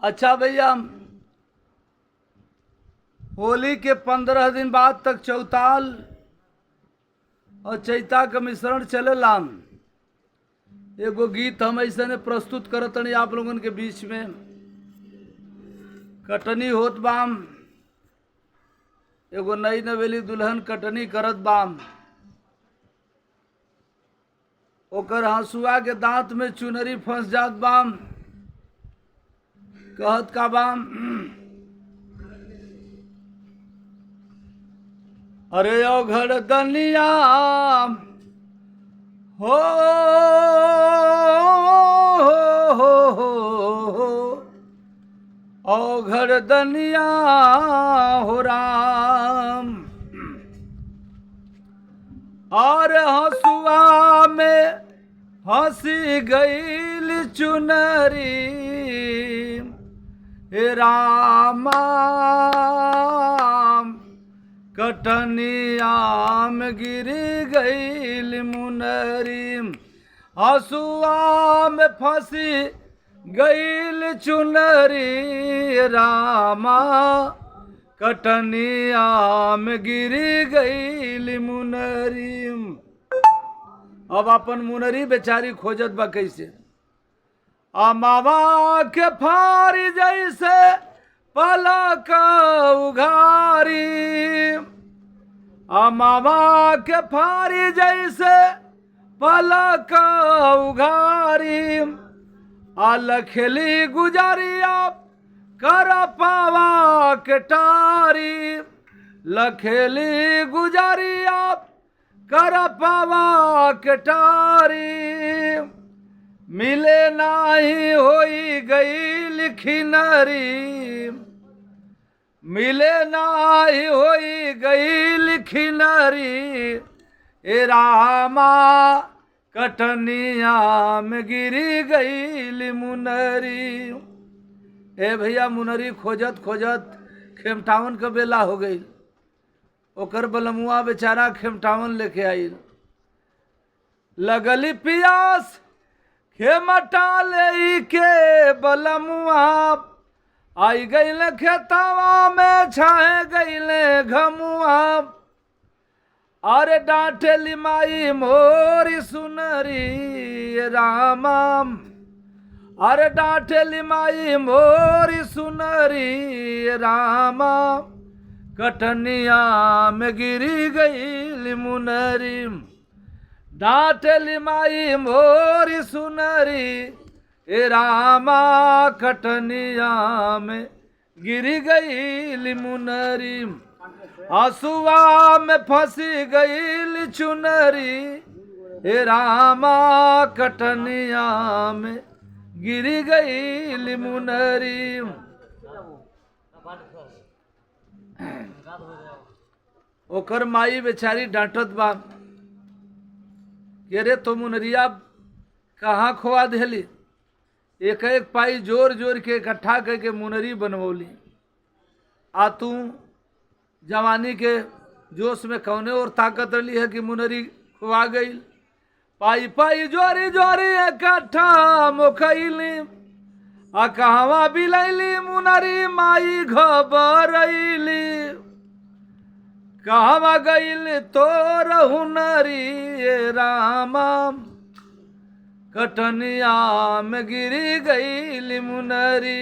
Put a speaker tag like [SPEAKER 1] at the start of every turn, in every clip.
[SPEAKER 1] अच्छा भैया, होली के 15 दिन बाद तक चौताल और चैता का मिश्रण चलेला। एगो गीत हम ऐसे ने प्रस्तुत करत हनी आप लोगन के बीच में। कटनी होत बाम, एगो नई नवेली दुल्हन कटनी करत बाम। ओकर हंसुआ के दांत में चुनरी फंस जात बाम। कहत का बाम, अरे ओ घर दनिया हो, ओ घर दनिया हो राम। और हंसुआ में हंसी गईल चुनरी, हे रामा कटनिया में गिरी गईल मुनरी। हंसुआ में फंसी गईल चुनरी, रामा कटनिया में गिरी गईल मुनरी। अब अपन मुनरी बेचारी खोजत बा कैसे। मामा के फारी जैसे पलक उघारी, मामा के फारी जैसे पलक उघारी। लखेली गुजरिया कर पावा के टारी, लखेली गुजरिया कर पावा के टारी। मिले नाही होई गई लिखिनरी, मिले नाही होई गई लिखिनरी। ए रामा कटनिया में गिरी गई मुनरी। ए भैया, मुनरी खोजत खोजत खेमटावन का बेला हो गई। ओकर बलमुआ बेचारा खेमटावन लेके आइल। लगली पियास खेमटा ले के बलमुआ, आई गईले खेतवा में छाए गईले घमुआ। अरे डांटेली माई मोरी सुनरी रामा, अरे डांटेली माई मोरी सुनरी रामा। कटनिया में गिरी गई मुनरी, डांटेली माई मोरी सुनरी। ए रामा कटनिया में गिरी गई मुनरी। हंसुआ में फंसी गई चुनरी, ए रामा कटनिया में गिरी गई मुनरी। ओकर माई बेचारी डांटत बा कि अरे तो मुनरिया कहाँ खोआ देली। एक एक पाई जोर जोर के इकट्ठा करके मुनरी बनवली। आ तू जवानी के जोश में कौने और ताकत रही है कि मुनरी खुआ गई। पाई पाई जोरी जोरी इकट्ठा मुखैली, आ कहवा बिलैली मुनरी माई घबरैली। कहवा गईल तोर हुनरी रामा, कटनिया में गिरी गईल मुनरी।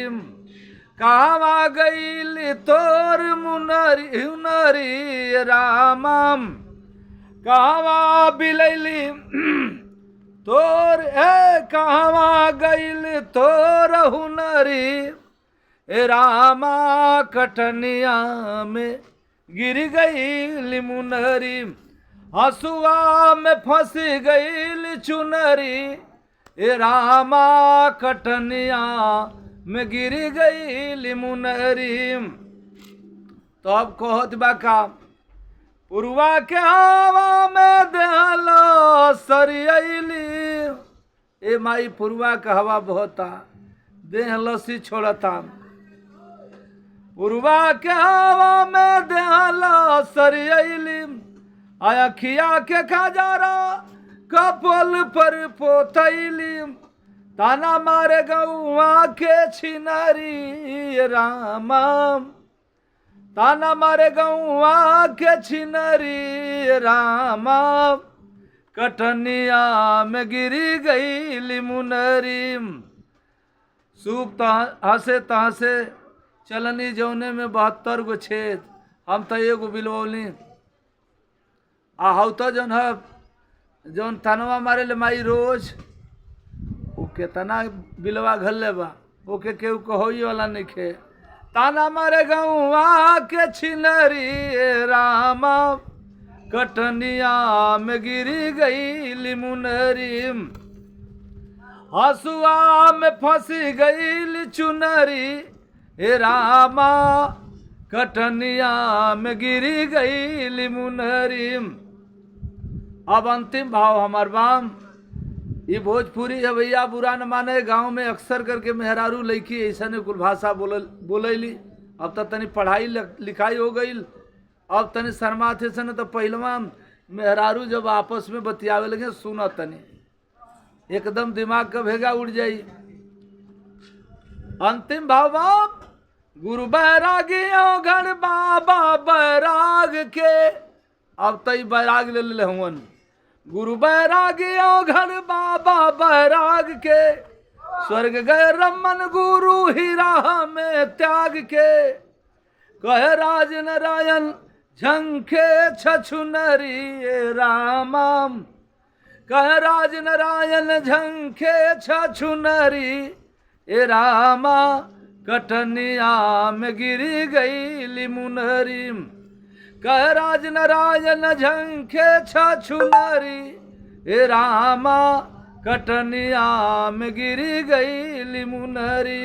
[SPEAKER 1] कहवा गईल तोर मुनरी हुनरी रामा, कहवा बिलैली तोर कहवा गईल तोर हुनरी। ए रामा कटनिया में गिर गई मुनरी। हंसुआ में फंस गई चुनरी, ए रामा कटनिया में गिर गई मुनरी। तो अब कहत बा का, पुरवा के हवा में देहलो सरियली। ए माई पुरवा का हवा बहता, देह लसी छोड़ता। पुरवा के हवा में देहलो सरियली, अखिया के खजारा कपोल पर पोतैली। ताना मारे गौआ के छिनरी रामा, ताना मारे गौआ के छिनरी रामा, कटनिया में गिरी गई मुनरी। सूप हंसे तहसे चलनी जौने में 72 गो छेद, हम तो एगो बिलवली। आ हौ तो जौन है जौन तनवा मारे ले माई रोज, वो केतना बिलवा घल्ले बा, ओके केहू कहोई वाला नहीं खे। ताना मारे गौआ के छिनरी रामा, कटनिया में गिरी गई मुनरी। हसुआ में फंसी गई चुनरी हे रामा, कटनिया में गिरी गई मुनरी। अब अंतिम भाव हमार बाम, ये भोजपुरी है भैया, बुरा न माने। गांव में अक्सर करके मेहरारू लड़की ऐसा ने कुल भाषा बोलैली। अब तो तनी पढ़ाई लिखाई हो गई, अब तनी शर्मा थे सन। तो पहलवा मेहरारू जब आपस में बतियावे लगे सुना तनी, एकदम दिमाग का भेगा उड़ जाई। अंतिम भाव बाप, गुरु बैरागियों घन बाबा बैराग के, अब तई बैराग ले ले हुवन। गुरु बैरागियों घन बाबा बैराग के, स्वर्ग गए रमन गुरु ही राह में त्याग के। कहे राज नारायण झंखे छछुनरी रामा, कहे राज नारायण झंखे छछुनरी ए रामा, कटनिया में गिरी गई मुनरी। कह राज नारायण झंखे छछुनरी ए रामा, कटनिया में गिरी गई मुनरी।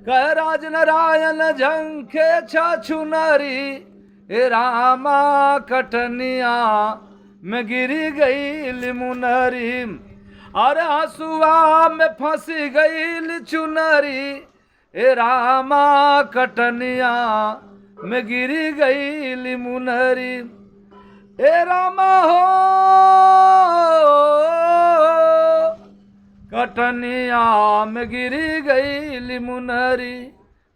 [SPEAKER 1] कह राज नारायण झंखे छछुनरी ए रामा, कटनिया में गिरी गई मुनरी। अरे हसुआ में फंसी गई चुनरी ए रामा, कटनिया में गिरी गई मुनरी। ए रामा हो कटनिया में गिरी गई मुनरी,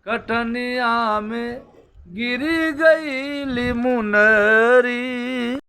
[SPEAKER 1] कटनिया में गिरी गई मुनरी।